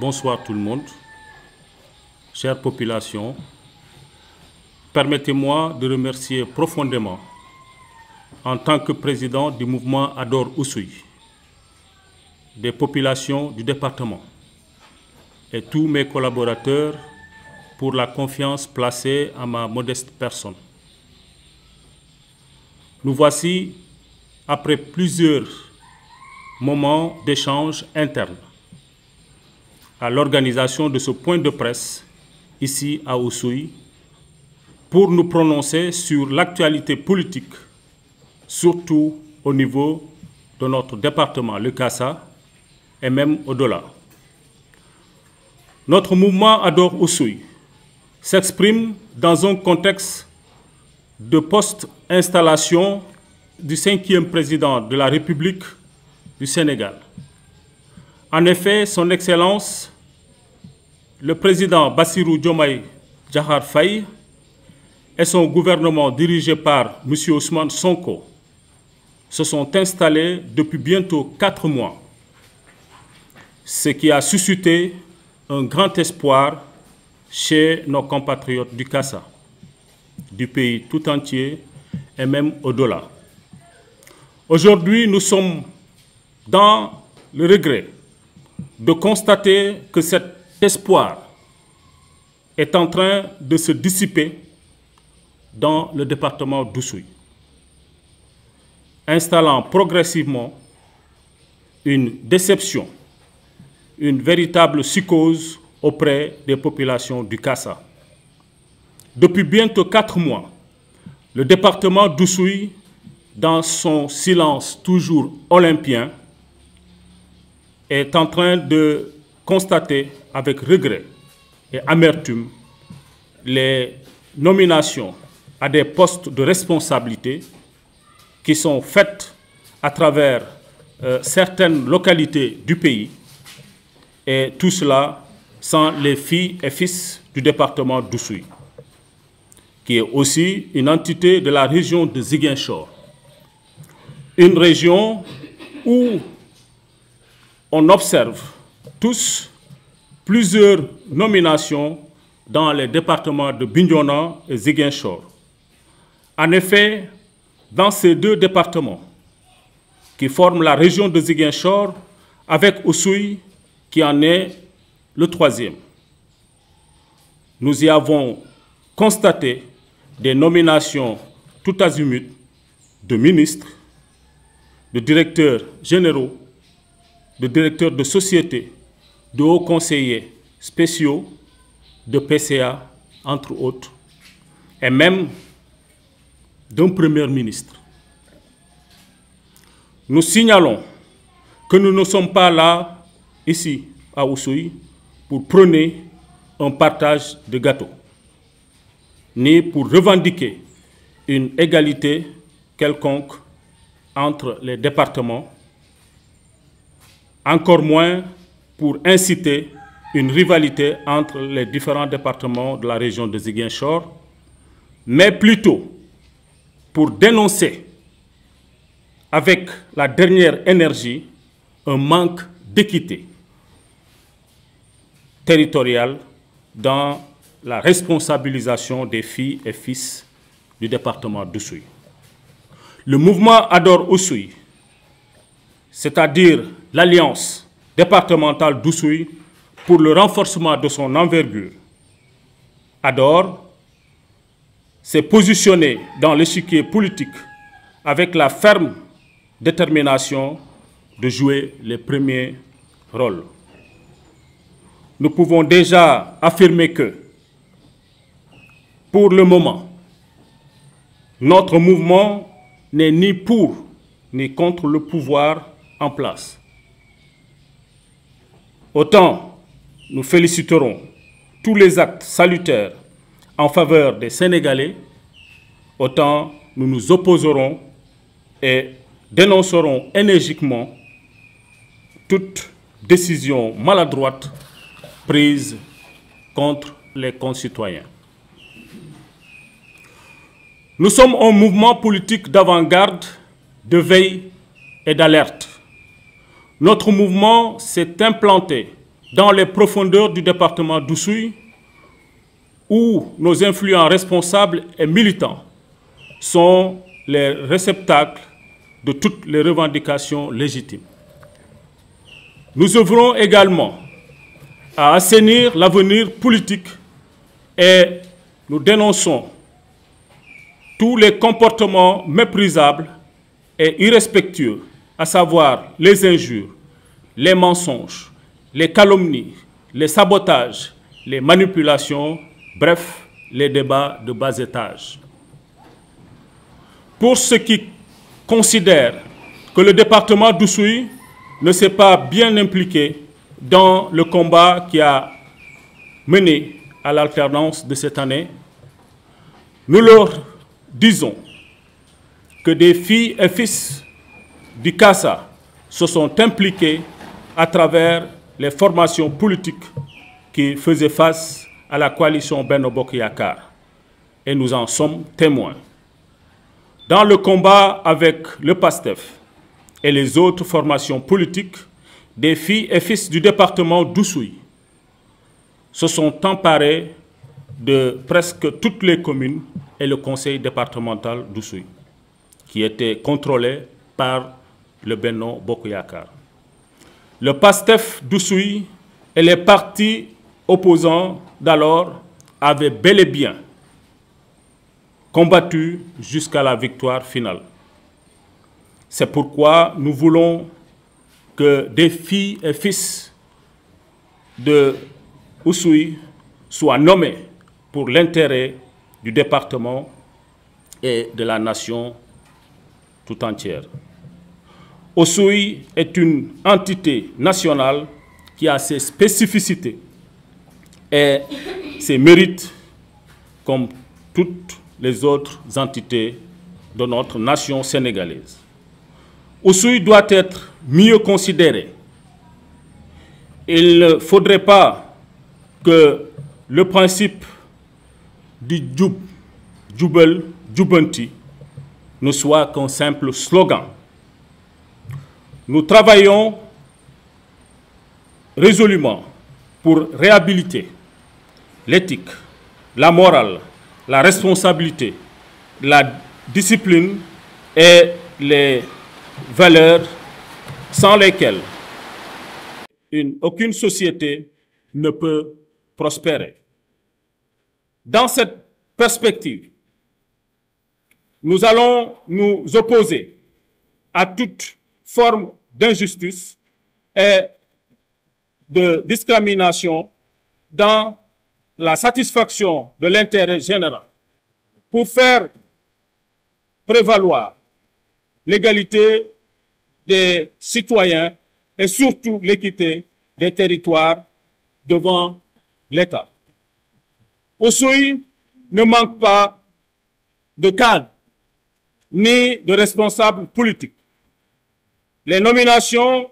Bonsoir tout le monde, chère population. Permettez-moi de remercier profondément, en tant que président du mouvement Ador Oussouye, des populations du département et tous mes collaborateurs pour la confiance placée à ma modeste personne. Nous voici après plusieurs moments d'échange interne à l'organisation de ce point de presse ici à Oussouye pour nous prononcer sur l'actualité politique, surtout au niveau de notre département, le Kassa, et même au-delà. Notre mouvement Ador Oussouye s'exprime dans un contexte de post-installation du 5e président de la République du Sénégal. En effet, son Excellence, le président Bassirou Diomaye Diakhar Faye et son gouvernement dirigé par M. Ousmane Sonko se sont installés depuis bientôt 4 mois, ce qui a suscité un grand espoir chez nos compatriotes du Kassa, du pays tout entier et même au-delà. Aujourd'hui, nous sommes dans le regret de constater que cet espoir est en train de se dissiper dans le département d'Oussouye, installant progressivement une déception, une véritable psychose auprès des populations du Kassa. Depuis bientôt 4 mois, le département d'Oussouye, dans son silence toujours olympien, est en train de constater avec regret et amertume les nominations à des postes de responsabilité qui sont faites à travers certaines localités du pays, et tout cela sans les filles et fils du département d'Oussouye, qui est aussi une entité de la région de Ziguinchor, une région où on observe tous plusieurs nominations dans les départements de Bignona et Ziguinchor. En effet, dans ces deux départements qui forment la région de Ziguinchor, avec Oussouye qui en est le 3e, nous y avons constaté des nominations tout azimut de ministres, de directeurs généraux, de directeurs de sociétés, de hauts conseillers spéciaux, de PCA, entre autres, et même d'un premier ministre. Nous signalons que nous ne sommes pas là, ici, à Oussouye, pour prôner un partage de gâteaux, ni pour revendiquer une égalité quelconque entre les départements, encore moins pour inciter une rivalité entre les différents départements de la région de Ziguinchor, mais plutôt pour dénoncer avec la dernière énergie un manque d'équité territoriale dans la responsabilisation des filles et fils du département d'Oussouye. Le mouvement Ador Oussouye, c'est-à-dire l'Alliance départementale d'Oussouye pour le renforcement de son envergure, Ador, s'est positionné dans l'échiquier politique avec la ferme détermination de jouer les premiers rôles. Nous pouvons déjà affirmer que, pour le moment, notre mouvement n'est ni pour ni contre le pouvoir en place. Autant nous féliciterons tous les actes salutaires en faveur des Sénégalais, autant nous nous opposerons et dénoncerons énergiquement toute décision maladroite prise contre les concitoyens. Nous sommes un mouvement politique d'avant-garde, de veille et d'alerte. Notre mouvement s'est implanté dans les profondeurs du département d'Oussouye, où nos influents responsables et militants sont les réceptacles de toutes les revendications légitimes. Nous œuvrons également à assainir l'avenir politique et nous dénonçons tous les comportements méprisables et irrespectueux, à savoir les injures, les mensonges, les calomnies, les sabotages, les manipulations, bref, les débats de bas étage. Pour ceux qui considèrent que le département d'Oussouye ne s'est pas bien impliqué dans le combat qui a mené à l'alternance de cette année, nous leur disons que des filles et fils du CASA se sont impliqués à travers les formations politiques qui faisaient face à la coalition Benno Bokk Yakaar, et nous en sommes témoins. Dans le combat avec le PASTEF et les autres formations politiques, des filles et fils du département d'Oussouye se sont emparés de presque toutes les communes et le conseil départemental d'Oussouye, qui était contrôlé par le Benno Bokk Yakaar. Le PASTEF d'Oussouye et les partis opposants d'alors avaient bel et bien combattu jusqu'à la victoire finale. C'est pourquoi nous voulons que des filles et fils de Oussouye soient nommés pour l'intérêt du département et de la nation tout entière. Oussouye est une entité nationale qui a ses spécificités et ses mérites comme toutes les autres entités de notre nation sénégalaise. Oussouye doit être mieux considéré. Il ne faudrait pas que le principe du Djoub, Djoubel, Djoubanti ne soit qu'un simple slogan. Nous travaillons résolument pour réhabiliter l'éthique, la morale, la responsabilité, la discipline et les valeurs sans lesquelles aucune société ne peut prospérer. Dans cette perspective, nous allons nous opposer à toute forme d'injustice et de discrimination dans la satisfaction de l'intérêt général pour faire prévaloir l'égalité des citoyens et surtout l'équité des territoires devant l'État. Oussouye ne manque pas de cadres ni de responsables politiques. Les nominations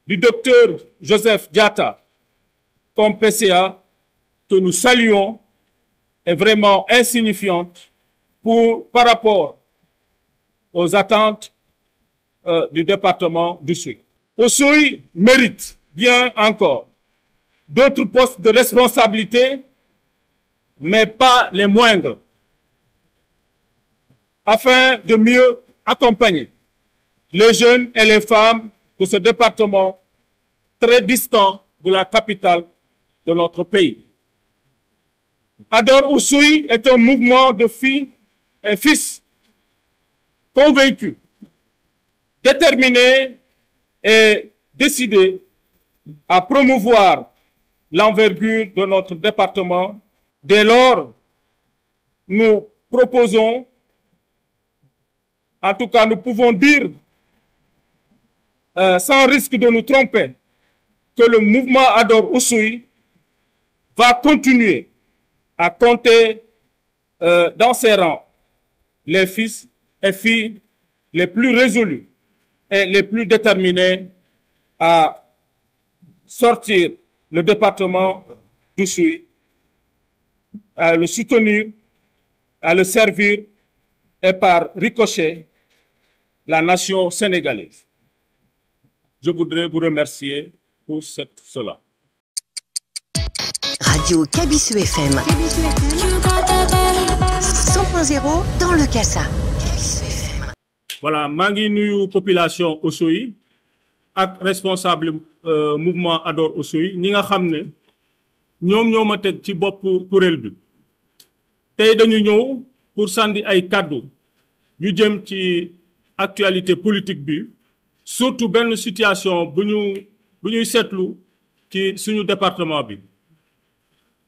du docteur Joseph Diatta comme PCA, que nous saluons, est vraiment insignifiante par rapport aux attentes du département d'Oussouye. Oussouye mérite bien encore d'autres postes de responsabilité, mais pas les moindres, afin de mieux accompagner les jeunes et les femmes de ce département très distant de la capitale de notre pays. Adore Oussouye est un mouvement de filles et fils convaincus, déterminés et décidés à promouvoir l'envergure de notre département. Dès lors, nous proposons, en tout cas nous pouvons dire, sans risque de nous tromper, que le mouvement Adore Oussouye va continuer à compter dans ses rangs les fils et filles les plus résolus et les plus déterminés à sortir le département d'Oussouye, à le soutenir, à le servir et par ricochet la nation sénégalaise. Je voudrais vous remercier pour cela. radio Kabisu FM 100.0 dans le Kassa. Voilà, mangi nuyu population Oussouye ak responsable mouvement Ador Oussouye ñi nga xamné ñom ñoma tek ci bop kurel bi tay dañu ñëw pour sandi ay cadeau yu jëm ci actualité politique bi surtout benn situation bu ñuy seetlu ci suñu département bi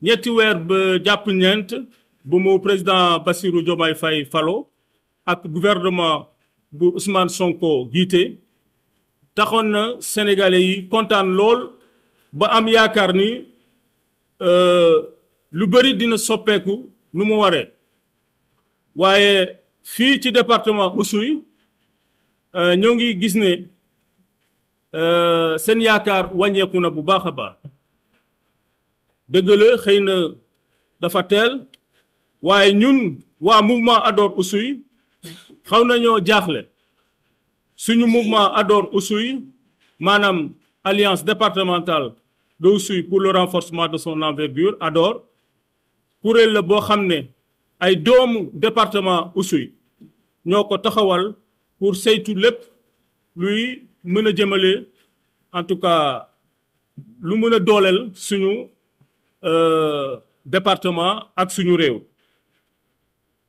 ñetti weer ba jàpp ñeent bu mu président Bassirou Diomaye Faye falo ak gouvernement bu Ousmane Sonko jiite taxoon na sénégalais yi kontaan lool ba am yaakaar ni lu bëri dina soppeeku nu mu waree waaye fii ci département Oussouye ñoo ngi gis ne seen yaakaar wàññeeku na bu baax a baax dëgg la xëy na dafa teel waaye ñun waa mouvement Ador Oussouye xaw nañoo jaaxle suñu mouvement Ador Oussouye maanaam alliance départementale de Oussouye pour le renforcement de son envergure Ador kuréel la boo xam ne ay doomu département Oussouye ñoo ko taxawal pour saytu lépp luy mën a jëmale en tout cas lu mën a dooleel suñu département ak suñu réew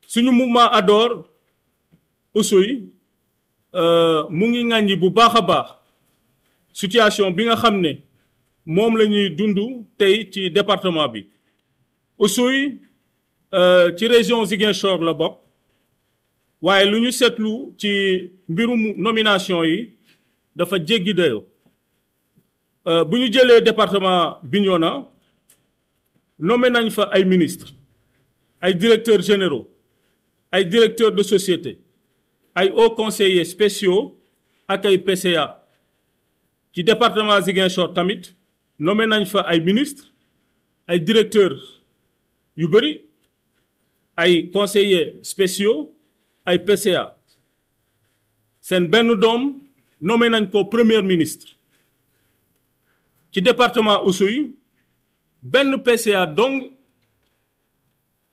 suñu mouvement Ador Oussouye mu ngi ŋàññi bu baax a baax situation bi nga xam ne moom la ñuy dund tey ci département bi Oussouye ci région Ziguinchor la bokk waaye lu ñu seetlu ci mbirum nomination yi dafa jéggi dayoo bu ñu jëlee département Bignona nommé nañ fa ay ministres ay directeurs généraux ay directeurs de société ay hauts conseillers spéciaux ak ay PCA ci département Ziguinchor tamit nommé nañ fa ay ministres ay directeurs yu bëri ay conseillers spéciaux ay PCA seen benn doom nommé nañ ko premier ministre ci département Oussouye benn PCA dong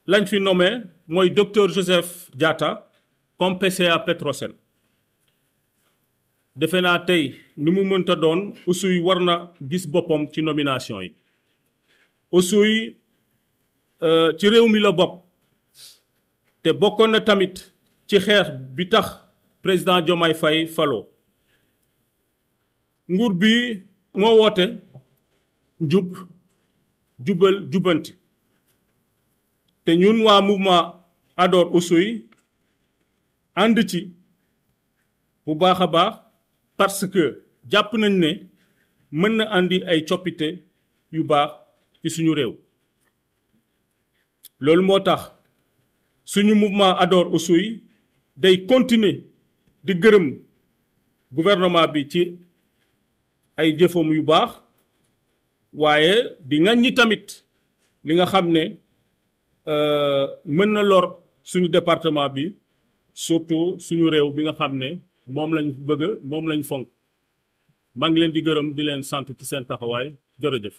lañ fi nommé mooy docteur Joseph Diatta comme PCA Petrosen defe naa tey ni mu mënta doon Oussouye war na gis boppam ci nomination yi Oussouye ci réew mi la bokk te bokkoon na tamit ci xeex bi tax président Diomaye Faye falo nguur bi moo woote njub jubal jubanti te ñun waa mouvement Ador Oussouye ànd ci bu baax a baax parce que jàpp nañ ne mën na andi ay coppite yu baax ci suñu réew loolu moo tax suñu mouvement Ador Oussouye day continuer di gërëm gouvernement bi ci ay jëfam yu baax waaye di ŋàññi tamit li nga xam ne mën na lor suñu département bi surtout suñu réew bi nga xam ne moom lañ bëgg moom lañ fonk maa ngi leen di gërëm di leen sant ci seen taxawaay jërëjëf